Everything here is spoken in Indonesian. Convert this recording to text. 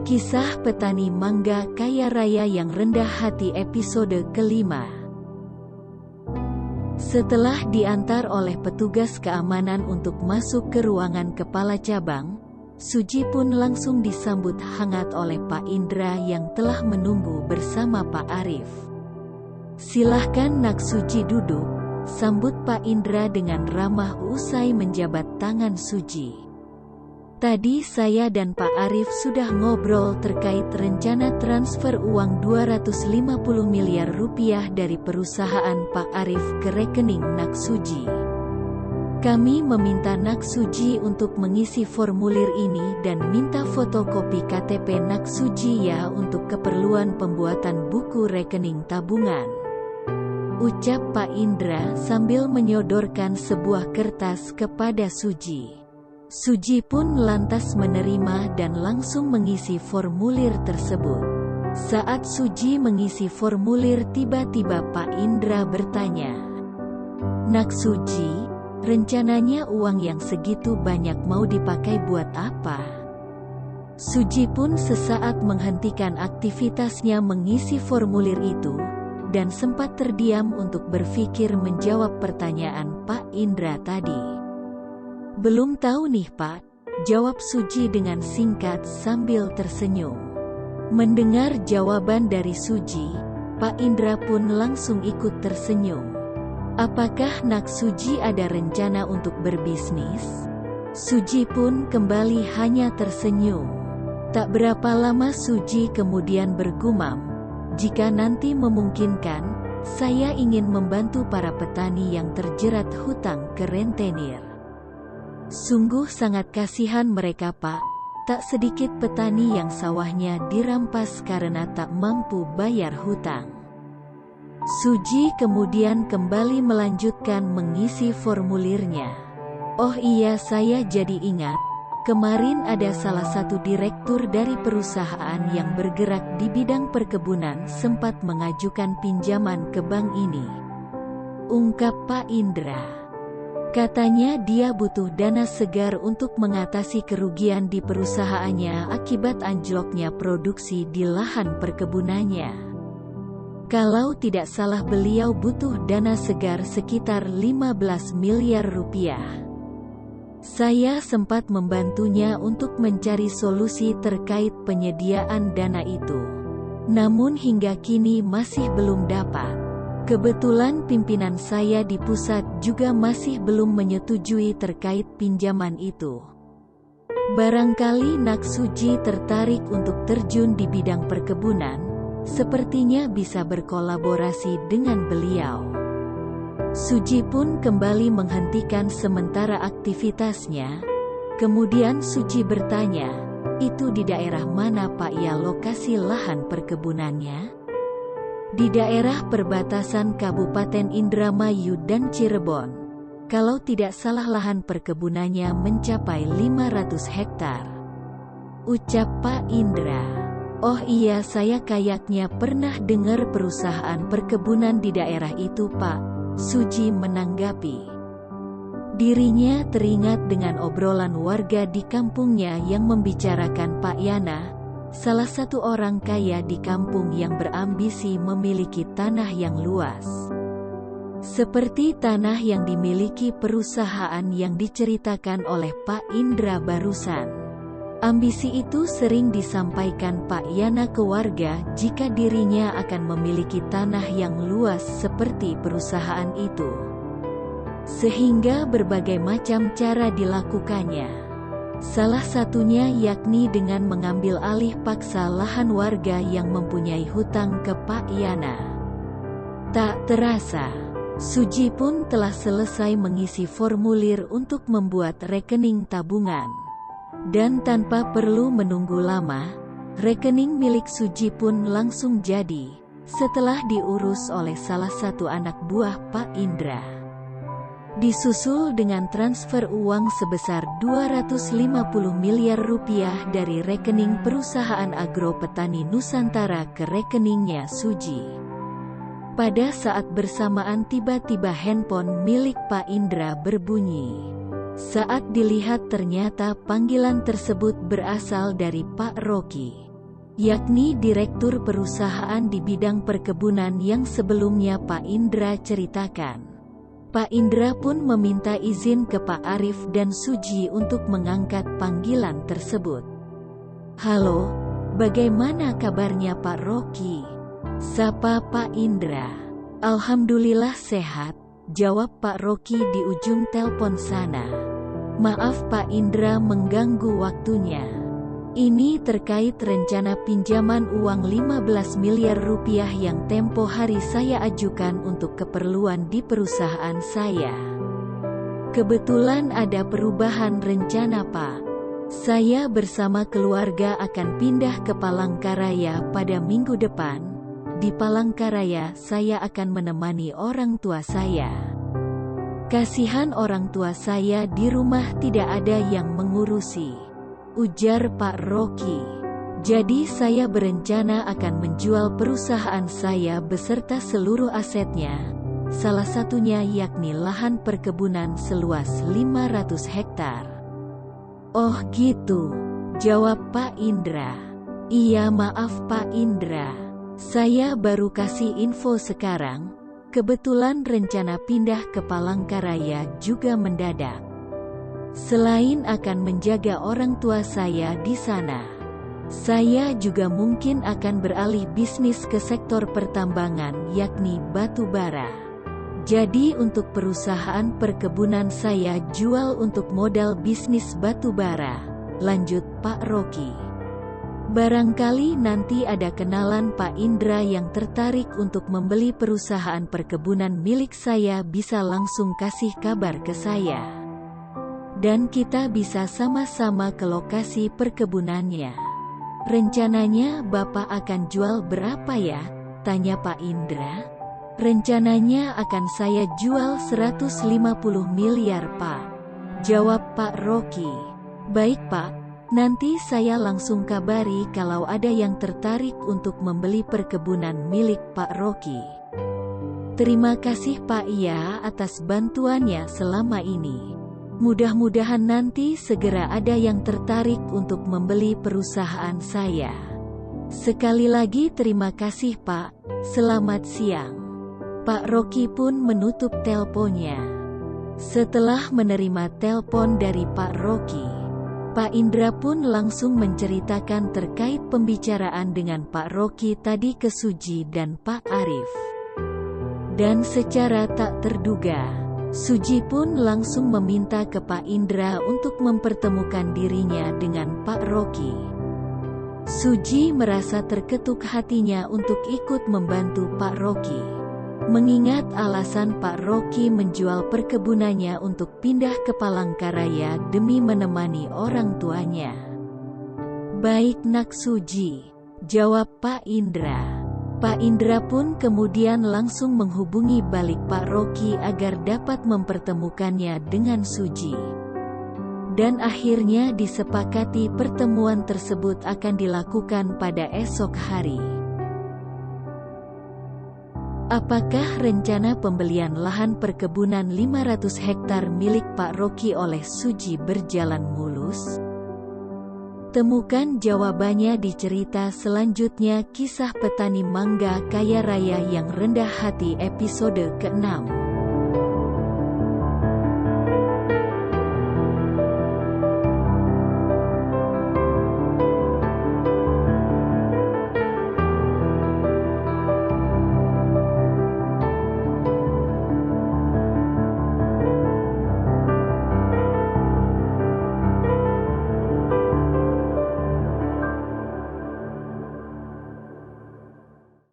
Kisah Petani Mangga Kaya Raya yang Rendah Hati episode kelima. Setelah diantar oleh petugas keamanan untuk masuk ke ruangan kepala cabang, Suji pun langsung disambut hangat oleh Pak Indra yang telah menunggu bersama Pak Arif. "Silahkan Nak Suji duduk," sambut Pak Indra dengan ramah usai menjabat tangan Suji. "Tadi saya dan Pak Arif sudah ngobrol terkait rencana transfer uang 250 miliar rupiah dari perusahaan Pak Arif ke rekening Nak Suji. Kami meminta Nak Suji untuk mengisi formulir ini dan minta fotokopi KTP Nak Suji ya untuk keperluan pembuatan buku rekening tabungan," ucap Pak Indra sambil menyodorkan sebuah kertas kepada Suji. Suji pun lantas menerima dan langsung mengisi formulir tersebut. Saat Suji mengisi formulir, tiba-tiba Pak Indra bertanya, "Nak Suji, rencananya uang yang segitu banyak mau dipakai buat apa?" Suji pun sesaat menghentikan aktivitasnya mengisi formulir itu, dan sempat terdiam untuk berpikir menjawab pertanyaan Pak Indra tadi. "Belum tahu nih Pak," jawab Suji dengan singkat sambil tersenyum. Mendengar jawaban dari Suji, Pak Indra pun langsung ikut tersenyum. "Apakah Nak Suji ada rencana untuk berbisnis?" Suji pun kembali hanya tersenyum. Tak berapa lama Suji kemudian bergumam, "Jika nanti memungkinkan, saya ingin membantu para petani yang terjerat hutang ke rentenir. Sungguh sangat kasihan mereka Pak, tak sedikit petani yang sawahnya dirampas karena tak mampu bayar hutang." Suji kemudian kembali melanjutkan mengisi formulirnya. "Oh iya, saya jadi ingat, kemarin ada salah satu direktur dari perusahaan yang bergerak di bidang perkebunan sempat mengajukan pinjaman ke bank ini," ungkap Pak Indra. "Katanya dia butuh dana segar untuk mengatasi kerugian di perusahaannya akibat anjloknya produksi di lahan perkebunannya. Kalau tidak salah beliau butuh dana segar sekitar 15 miliar rupiah. Saya sempat membantunya untuk mencari solusi terkait penyediaan dana itu. Namun hingga kini masih belum dapat. Kebetulan pimpinan saya di pusat juga masih belum menyetujui terkait pinjaman itu. Barangkali Nak Suji tertarik untuk terjun di bidang perkebunan, sepertinya bisa berkolaborasi dengan beliau." Suji pun kembali menghentikan sementara aktivitasnya. Kemudian Suji bertanya, "Itu di daerah mana Pak ya lokasi lahan perkebunannya?" "Di daerah perbatasan Kabupaten Indramayu dan Cirebon. Kalau tidak salah lahan perkebunannya mencapai 500 hektar, ucap Pak Indra. "Oh iya, saya kayaknya pernah dengar perusahaan perkebunan di daerah itu Pak," Suji menanggapi. Dirinya teringat dengan obrolan warga di kampungnya yang membicarakan Pak Yana, salah satu orang kaya di kampung yang berambisi memiliki tanah yang luas. Seperti tanah yang dimiliki perusahaan yang diceritakan oleh Pak Indra barusan. Ambisi itu sering disampaikan Pak Yana ke warga jika dirinya akan memiliki tanah yang luas seperti perusahaan itu. Sehingga berbagai macam cara dilakukannya. Salah satunya yakni dengan mengambil alih paksa lahan warga yang mempunyai hutang ke Pak Yana. Tak terasa, Suji pun telah selesai mengisi formulir untuk membuat rekening tabungan. Dan tanpa perlu menunggu lama, rekening milik Suji pun langsung jadi, setelah diurus oleh salah satu anak buah Pak Indra. Disusul dengan transfer uang sebesar 250 miliar rupiah dari rekening perusahaan Agro Petani Nusantara ke rekeningnya Suji. Pada saat bersamaan tiba-tiba handphone milik Pak Indra berbunyi. Saat dilihat ternyata panggilan tersebut berasal dari Pak Rocky. yakni direktur perusahaan di bidang perkebunan yang sebelumnya Pak Indra ceritakan. Pak Indra pun meminta izin ke Pak Arif dan Suji untuk mengangkat panggilan tersebut. "Halo, bagaimana kabarnya Pak Rocky?" sapa Pak Indra. "Alhamdulillah sehat," jawab Pak Rocky di ujung telepon sana. "Maaf Pak Indra mengganggu waktunya. Ini terkait rencana pinjaman uang 15 miliar rupiah yang tempo hari saya ajukan untuk keperluan di perusahaan saya. Kebetulan ada perubahan rencana Pak. Saya bersama keluarga akan pindah ke Palangkaraya pada minggu depan. Di Palangkaraya saya akan menemani orang tua saya. Kasihan orang tua saya di rumah tidak ada yang mengurusi," ujar Pak Rocky. "Jadi saya berencana akan menjual perusahaan saya beserta seluruh asetnya, salah satunya yakni lahan perkebunan seluas 500 hektar. "Oh gitu," jawab Pak Indra. "Iya maaf Pak Indra, saya baru kasih info sekarang, kebetulan rencana pindah ke Palangkaraya juga mendadak. Selain akan menjaga orang tua saya di sana, saya juga mungkin akan beralih bisnis ke sektor pertambangan yakni batu bara. Jadi untuk perusahaan perkebunan saya jual untuk modal bisnis batu bara," lanjut Pak Rocky. "Barangkali nanti ada kenalan Pak Indra yang tertarik untuk membeli perusahaan perkebunan milik saya bisa langsung kasih kabar ke saya. Dan kita bisa sama-sama ke lokasi perkebunannya. Rencananya Bapak akan jual berapa ya?" tanya Pak Indra. "Rencananya akan saya jual 150 miliar Pak," jawab Pak Rocky. "Baik Pak, nanti saya langsung kabari kalau ada yang tertarik untuk membeli perkebunan milik Pak Rocky. Terima kasih Pak ya atas bantuannya selama ini. Mudah-mudahan nanti segera ada yang tertarik untuk membeli perusahaan saya. Sekali lagi terima kasih Pak, selamat siang." Pak Rocky pun menutup teleponnya. Setelah menerima telepon dari Pak Rocky, Pak Indra pun langsung menceritakan terkait pembicaraan dengan Pak Rocky tadi ke Suji dan Pak Arif. Dan secara tak terduga, Suji pun langsung meminta ke Pak Indra untuk mempertemukan dirinya dengan Pak Rocky. Suji merasa terketuk hatinya untuk ikut membantu Pak Rocky, mengingat alasan Pak Rocky menjual perkebunannya untuk pindah ke Palangkaraya demi menemani orang tuanya. "Baik nak Suji," jawab Pak Indra. Pak Indra pun kemudian langsung menghubungi balik Pak Rocky agar dapat mempertemukannya dengan Suji. Dan akhirnya disepakati pertemuan tersebut akan dilakukan pada esok hari. Apakah rencana pembelian lahan perkebunan 500 hektar milik Pak Rocky oleh Suji berjalan mulus? Temukan jawabannya di cerita selanjutnya Kisah Petani Mangga Kaya Raya yang Rendah Hati episode ke-6.